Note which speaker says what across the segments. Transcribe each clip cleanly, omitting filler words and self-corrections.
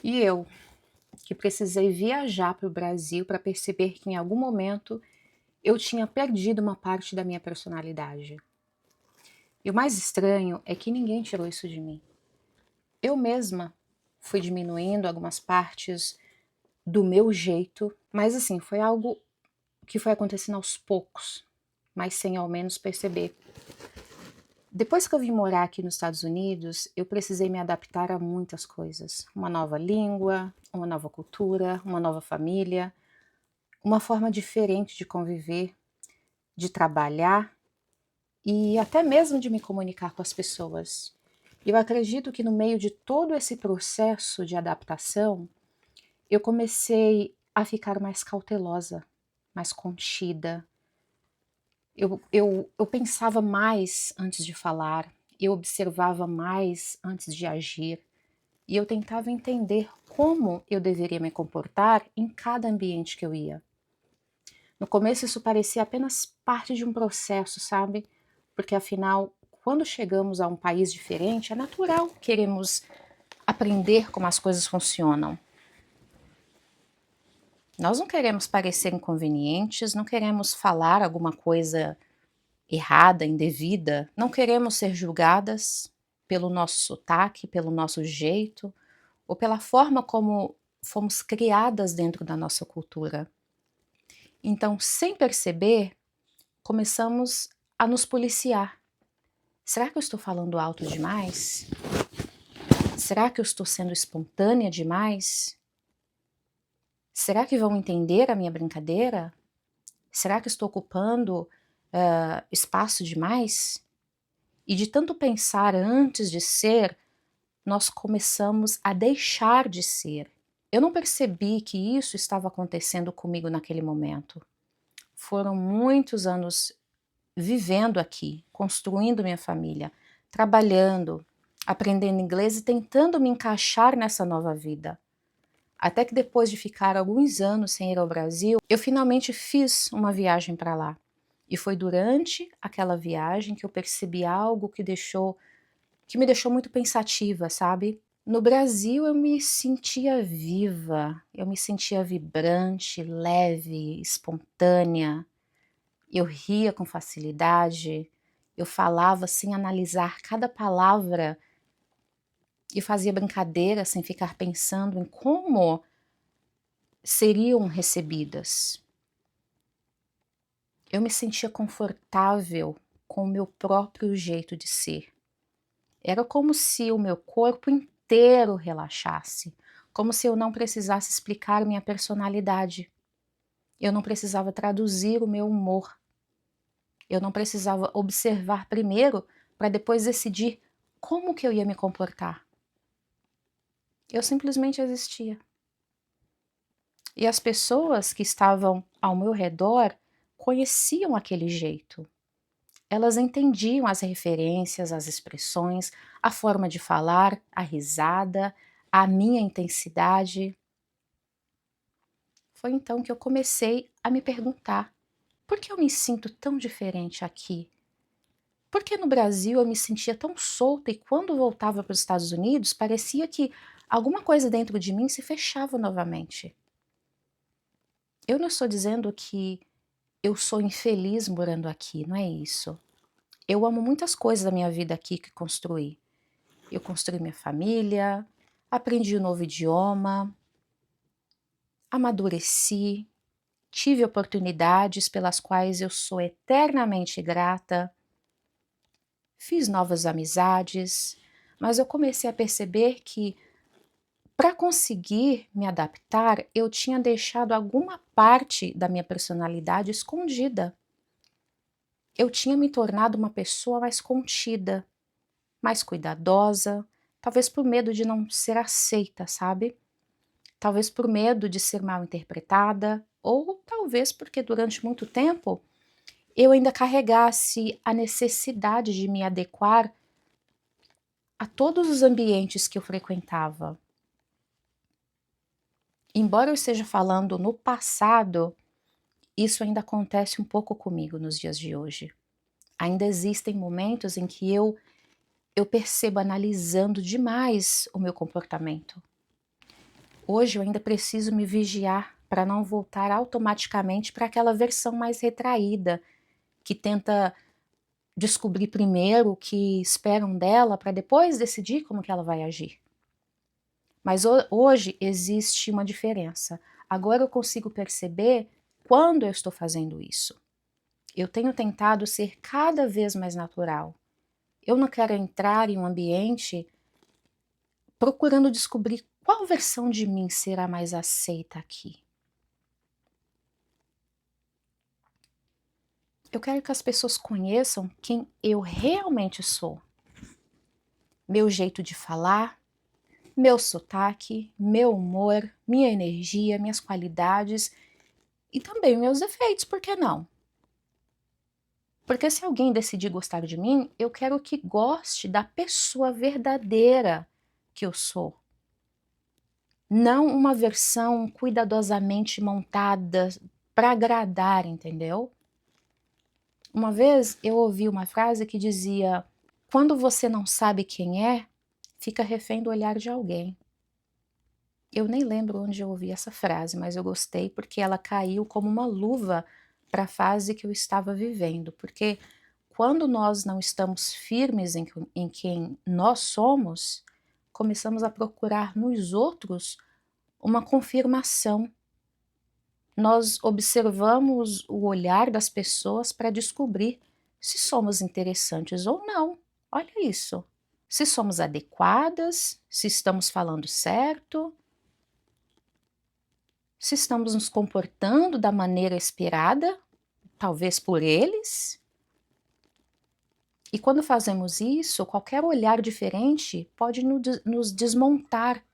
Speaker 1: E eu, que precisei viajar para o Brasil para perceber que em algum momento eu tinha perdido uma parte da minha personalidade. E o mais estranho é que ninguém tirou isso de mim. Eu mesma fui diminuindo algumas partes do meu jeito, mas assim, foi algo que foi acontecendo aos poucos, mas sem ao menos perceber. Depois que eu vim morar aqui nos Estados Unidos, eu precisei me adaptar a muitas coisas. Uma nova língua, uma nova cultura, uma nova família, uma forma diferente de conviver, de trabalhar e até mesmo de me comunicar com as pessoas. Eu acredito que no meio de todo esse processo de adaptação, eu comecei a ficar mais cautelosa, mais contida. Eu pensava mais antes de falar, eu observava mais antes de agir e eu tentava entender como eu deveria me comportar em cada ambiente que eu ia. No começo isso parecia apenas parte de um processo, sabe? Porque afinal, quando chegamos a um país diferente, é natural queremos aprender como as coisas funcionam. Nós não queremos parecer inconvenientes, não queremos falar alguma coisa errada, indevida, não queremos ser julgadas pelo nosso sotaque, pelo nosso jeito ou pela forma como fomos criadas dentro da nossa cultura. Então, sem perceber, começamos a nos policiar. Será que eu estou falando alto demais? Será que eu estou sendo espontânea demais? Será que vão entender a minha brincadeira? Será que estou ocupando espaço demais? E de tanto pensar antes de ser, nós começamos a deixar de ser. Eu não percebi que isso estava acontecendo comigo naquele momento. Foram muitos anos vivendo aqui, construindo minha família, trabalhando, aprendendo inglês e tentando me encaixar nessa nova vida. Até que depois de ficar alguns anos sem ir ao Brasil, eu finalmente fiz uma viagem para lá. E foi durante aquela viagem que eu percebi algo que me deixou muito pensativa, sabe? No Brasil eu me sentia viva, eu me sentia vibrante, leve, espontânea. Eu ria com facilidade, eu falava sem analisar cada palavra e fazia brincadeira sem ficar pensando em como seriam recebidas. Eu me sentia confortável com o meu próprio jeito de ser. Era como se o meu corpo inteiro relaxasse, como se eu não precisasse explicar minha personalidade. Eu não precisava traduzir o meu humor. Eu não precisava observar primeiro para depois decidir como que eu ia me comportar. Eu simplesmente existia. E as pessoas que estavam ao meu redor conheciam aquele jeito. Elas entendiam as referências, as expressões, a forma de falar, a risada, a minha intensidade. Foi então que eu comecei a me perguntar: por que eu me sinto tão diferente aqui? Por que no Brasil eu me sentia tão solta e quando voltava para os Estados Unidos parecia que alguma coisa dentro de mim se fechava novamente? Eu não estou dizendo que eu sou infeliz morando aqui, não é isso. Eu amo muitas coisas da minha vida aqui que construí. Eu construí minha família, aprendi um novo idioma, amadureci, tive oportunidades pelas quais eu sou eternamente grata, fiz novas amizades, mas eu comecei a perceber que para conseguir me adaptar, eu tinha deixado alguma parte da minha personalidade escondida. Eu tinha me tornado uma pessoa mais contida, mais cuidadosa, talvez por medo de não ser aceita, sabe? Talvez por medo de ser mal interpretada, ou talvez porque durante muito tempo eu ainda carregasse a necessidade de me adequar a todos os ambientes que eu frequentava. Embora eu esteja falando no passado, isso ainda acontece um pouco comigo nos dias de hoje. Ainda existem momentos em que eu percebo analisando demais o meu comportamento. Hoje eu ainda preciso me vigiar para não voltar automaticamente para aquela versão mais retraída, que tenta descobrir primeiro o que esperam dela para depois decidir como que ela vai agir. Mas hoje existe uma diferença. Agora eu consigo perceber quando eu estou fazendo isso. Eu tenho tentado ser cada vez mais natural. Eu não quero entrar em um ambiente procurando descobrir qual versão de mim será mais aceita aqui. Eu quero que as pessoas conheçam quem eu realmente sou. Meu jeito de falar, meu sotaque, meu humor, minha energia, minhas qualidades e também meus defeitos, por que não? Porque se alguém decidir gostar de mim, eu quero que goste da pessoa verdadeira que eu sou. Não uma versão cuidadosamente montada para agradar, entendeu? Uma vez eu ouvi uma frase que dizia: quando você não sabe quem é, fica refém do olhar de alguém. Eu nem lembro onde eu ouvi essa frase, mas eu gostei porque ela caiu como uma luva para a fase que eu estava vivendo. Porque quando nós não estamos firmes em quem nós somos, começamos a procurar nos outros uma confirmação. Nós observamos o olhar das pessoas para descobrir se somos interessantes ou não. Olha isso. Se somos adequadas, se estamos falando certo, se estamos nos comportando da maneira esperada, talvez por eles. E quando fazemos isso, qualquer olhar diferente pode nos desmontar.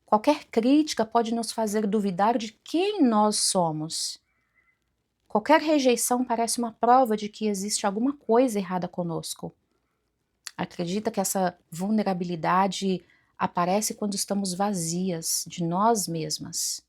Speaker 1: Qualquer crítica pode nos fazer duvidar de quem nós somos. Qualquer rejeição parece uma prova de que existe alguma coisa errada conosco. Acredita que essa vulnerabilidade aparece quando estamos vazias de nós mesmas.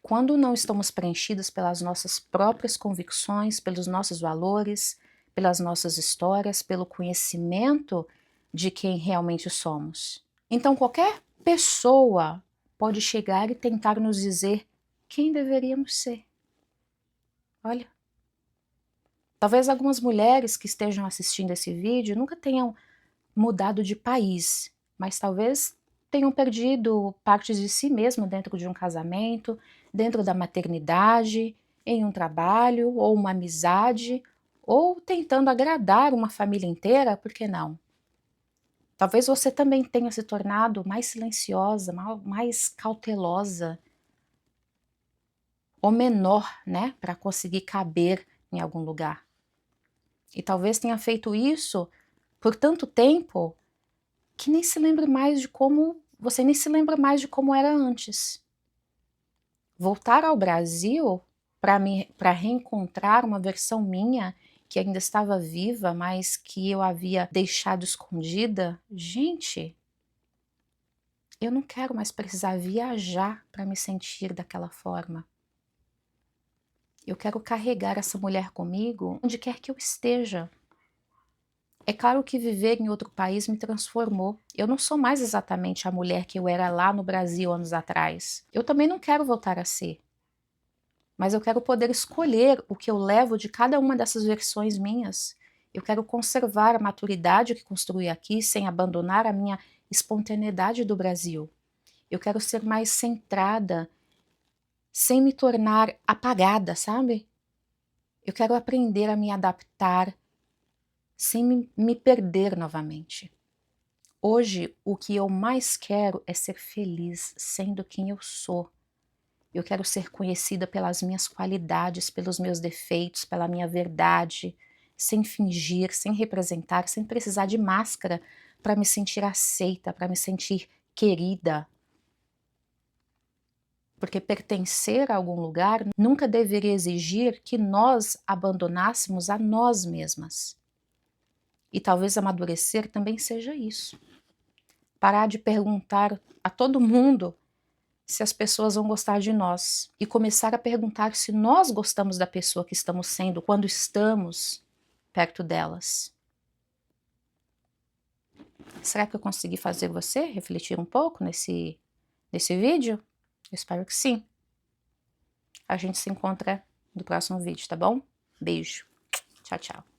Speaker 1: Quando não estamos preenchidas pelas nossas próprias convicções, pelos nossos valores, pelas nossas histórias, pelo conhecimento de quem realmente somos. Então qualquer pessoa pode chegar e tentar nos dizer quem deveríamos ser. Olha, talvez algumas mulheres que estejam assistindo esse vídeo nunca tenham mudado de país, mas talvez tenham perdido partes de si mesma dentro de um casamento, dentro da maternidade, em um trabalho ou uma amizade, ou tentando agradar uma família inteira, por que não? Talvez você também tenha se tornado mais silenciosa, mais cautelosa, ou menor, né, para conseguir caber em algum lugar. E talvez tenha feito isso por tanto tempo que nem se lembra mais de como, você nem se lembra mais de como era antes. Voltar ao Brasil para reencontrar uma versão minha que ainda estava viva, mas que eu havia deixado escondida, gente, eu não quero mais precisar viajar para me sentir daquela forma. Eu quero carregar essa mulher comigo onde quer que eu esteja. É claro que viver em outro país me transformou. Eu não sou mais exatamente a mulher que eu era lá no Brasil anos atrás. Eu também não quero voltar a ser. Mas eu quero poder escolher o que eu levo de cada uma dessas versões minhas. Eu quero conservar a maturidade que construí aqui sem abandonar a minha espontaneidade do Brasil. Eu quero ser mais centrada, sem me tornar apagada, sabe? Eu quero aprender a me adaptar sem me perder novamente. Hoje, o que eu mais quero é ser feliz sendo quem eu sou. Eu quero ser conhecida pelas minhas qualidades, pelos meus defeitos, pela minha verdade, sem fingir, sem representar, sem precisar de máscara para me sentir aceita, para me sentir querida. Porque pertencer a algum lugar nunca deveria exigir que nós abandonássemos a nós mesmas. E talvez amadurecer também seja isso. Parar de perguntar a todo mundo se as pessoas vão gostar de nós e começar a perguntar se nós gostamos da pessoa que estamos sendo quando estamos perto delas. Será que eu consegui fazer você refletir um pouco nesse vídeo? Eu espero que sim. A gente se encontra no próximo vídeo, tá bom? Beijo. Tchau, tchau.